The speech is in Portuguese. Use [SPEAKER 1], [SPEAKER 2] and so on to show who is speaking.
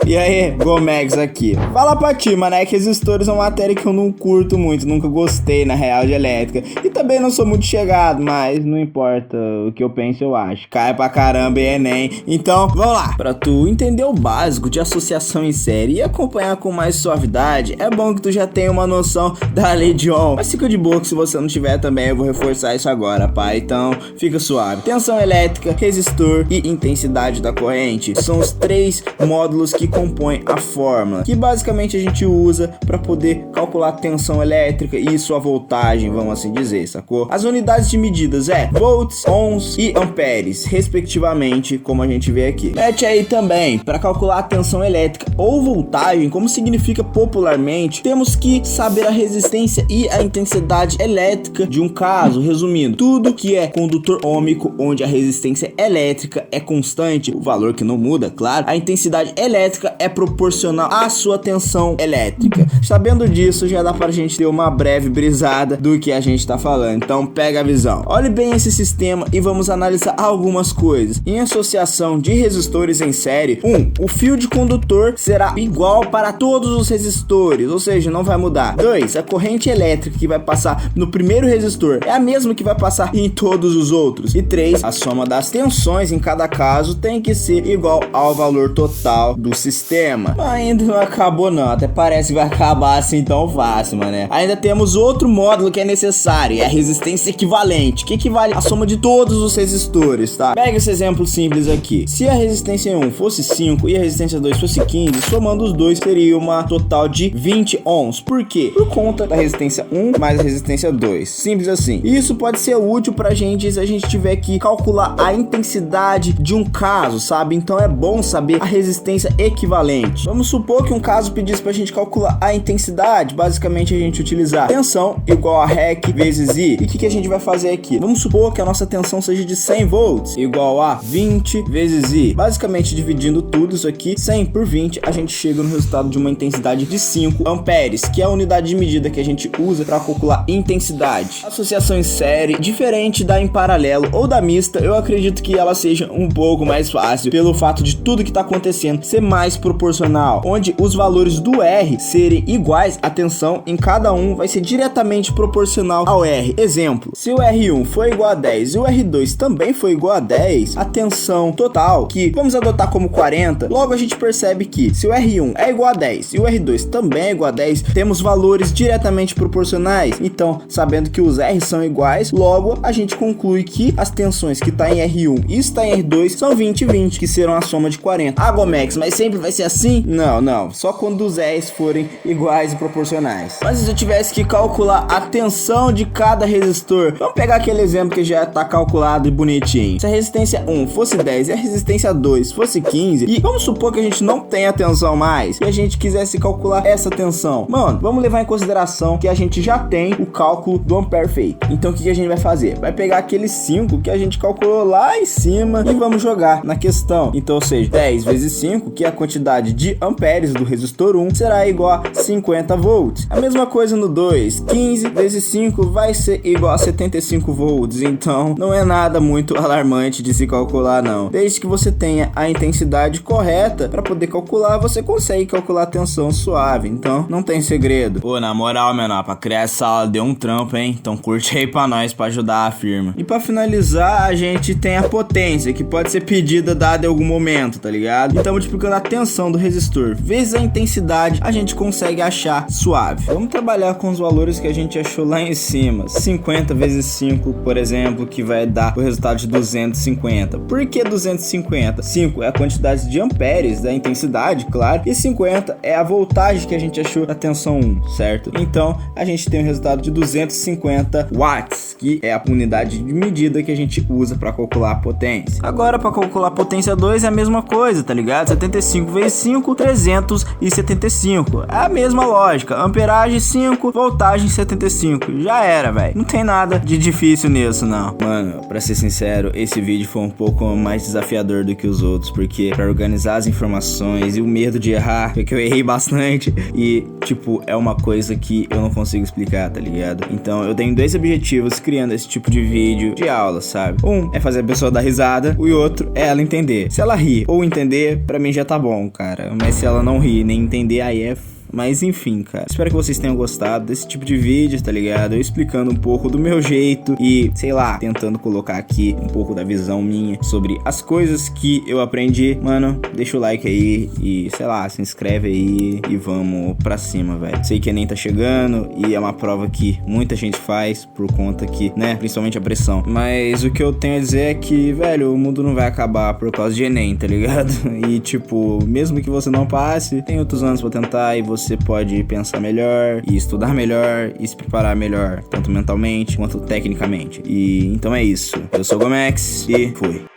[SPEAKER 1] E aí, Gomex aqui. Fala pra ti, mano, é que resistores é uma matéria que eu não curto muito, nunca gostei, na real, de elétrica. E também não sou muito chegado, mas não importa o que eu penso, eu acho. Cai pra caramba e Enem. Então, vamos lá. Pra tu entender o básico de associação em série e acompanhar com mais suavidade, é bom que tu já tenha uma noção da lei de Ohm. Mas fica de boa que se você não tiver também, eu vou reforçar isso agora, pá. Então, fica suave. Tensão elétrica, resistor e intensidade da corrente são os três módulos que compõem a fórmula, que basicamente a gente usa para poder calcular a tensão elétrica e sua voltagem, vamos assim dizer, sacou? As unidades de medidas é volts, ohms e amperes, respectivamente, como a gente vê aqui. Mete aí também, para calcular a tensão elétrica ou voltagem, como significa popularmente, temos que saber a resistência e a intensidade elétrica de um caso. Resumindo, tudo que é condutor ôhmico, onde a resistência elétrica é constante, o valor que não muda, claro, a intensidade elétrica é proporcional à sua tensão elétrica. Sabendo disso, já dá pra gente ter uma breve brisada do que a gente tá falando. Então pega a visão. Olhe bem esse sistema e vamos analisar algumas coisas. Em associação de resistores em série, o fio de condutor será igual para todos os resistores, ou seja, não vai mudar. 2, a corrente elétrica que vai passar no primeiro resistor é a mesma que vai passar em todos os outros. E 3, a soma das tensões em cada caso tem que ser igual ao valor total do sistema. Ainda não acabou não, até parece que vai acabar assim tão fácil, mané. Ainda temos outro módulo que é necessário, é a resistência equivalente, que equivale à soma de todos os resistores, tá? Pega esse exemplo simples aqui. Se a resistência 1 fosse 5 e a resistência 2 fosse 15, somando os dois seria uma total de 20 ohms. Por quê? Por conta da resistência 1 mais a resistência 2. Simples assim. Isso pode ser útil pra gente se a gente tiver que calcular a intensidade de um caso, sabe? Então é bom saber a resistência equivalente. Vamos supor que um caso pedisse pra gente calcular a intensidade. Basicamente a gente utilizar tensão igual a REC vezes I. E o que a gente vai fazer aqui? Vamos supor que a nossa tensão seja de 100 volts igual a 20 vezes I. Basicamente dividindo tudo isso aqui, 100 por 20, a gente chega no resultado de uma intensidade de 5 amperes, que é a unidade de medida que a gente usa para calcular intensidade. Associação em série, diferente da em paralelo ou da mista, eu acredito que ela seja um pouco mais fácil pelo fato de tudo que está acontecendo ser mais proporcional, onde os valores do R serem iguais, a tensão em cada um vai ser diretamente proporcional ao R. Exemplo, se o R1 for igual a 10 e o R2 também for igual a 10, a tensão total, que vamos adotar como 40, logo a gente percebe que se o R1 é igual a 10 e o R2 também é igual a 10, temos valores diretamente proporcionais. Então, sabendo que os R são iguais, logo a gente conclui que as tensões que está em R1 e está em R2 são 20 e 20, que serão a soma de 40. Ah, Gomex, mas sempre vai ser assim? Não, só quando os R's forem iguais e proporcionais. Mas se eu tivesse que calcular a tensão de cada resistor, vamos pegar aquele exemplo que já está calculado e bonitinho. Se a resistência 1 fosse 10 e a resistência 2 fosse 15, e vamos supor que a gente não tenha tensão mais, e a gente quisesse calcular essa tensão, mano, vamos levar em consideração que a gente já tem o cálculo do ampere feito. Então o que a gente vai fazer? Vai pegar aquele 5 que a gente calculou lá em cima e vamos jogar na questão. Então, ou seja, 10 vezes 5, que é a quantidade de amperes do resistor 1, será igual a 50 volts. A mesma coisa no 2, 15 vezes 5 vai ser igual a 75 volts. Então, não é nada muito alarmante de se calcular não. Desde que você tenha a intensidade correta para poder calcular, você consegue calcular a tensão suave. Então, não tem segredo. Pô, na moral, menor, pra criar essa aula deu um trampo, hein? Então curte aí pra nós, pra ajudar a firma. E pra finalizar, a gente tem a potência, que pode ser pedida dada em algum momento, tá ligado? Então, multiplicando a tensão do resistor vezes a intensidade, a gente consegue achar suave. Vamos trabalhar com os valores que a gente achou lá em cima. 50 vezes 5, por exemplo, que vai dar o resultado de 250. Por que 250? 5 é a quantidade de amperes da intensidade, claro, e 50 é a voltagem que a gente achou da tensão 1, certo? Então, a gente tem o resultado de 250 watts, que é a unidade de medida que a gente usa para calcular a potência. Agora, para calcular a potência 2 é a mesma coisa, tá ligado? 75 vezes 5, 375. É a mesma lógica. saca? Amperagem 5, voltagem 75. Já era, velho. Não tem nada de difícil nisso, não. Mano, pra ser sincero, esse vídeo foi um pouco mais desafiador do que os outros, porque pra organizar as informações e o medo de errar, porque eu errei bastante e, tipo, é uma coisa que eu não consigo explicar, tá ligado? Então eu tenho dois objetivos criando esse tipo de vídeo de aula, sabe? Um é fazer a pessoa dar risada, e o outro é ela entender. Se ela rir ou entender, pra mim já tá bom, cara. Mas se ela não rir nem entender, aí é... Mas enfim, cara, espero que vocês tenham gostado desse tipo de vídeo, tá ligado? Eu explicando um pouco do meu jeito e, sei lá, tentando colocar aqui um pouco da visão minha sobre as coisas que eu aprendi. Mano, deixa o like aí e, sei lá, se inscreve aí e vamos pra cima, velho. Sei que Enem tá chegando e é uma prova que muita gente faz por conta que, né, principalmente a pressão. Mas o que eu tenho a dizer é que, velho, o mundo não vai acabar por causa de Enem, tá ligado? E, tipo, mesmo que você não passe, tem outros anos pra tentar e você pode pensar melhor e estudar melhor e se preparar melhor, tanto mentalmente quanto tecnicamente. E então é isso. Eu sou o Gomex e fui.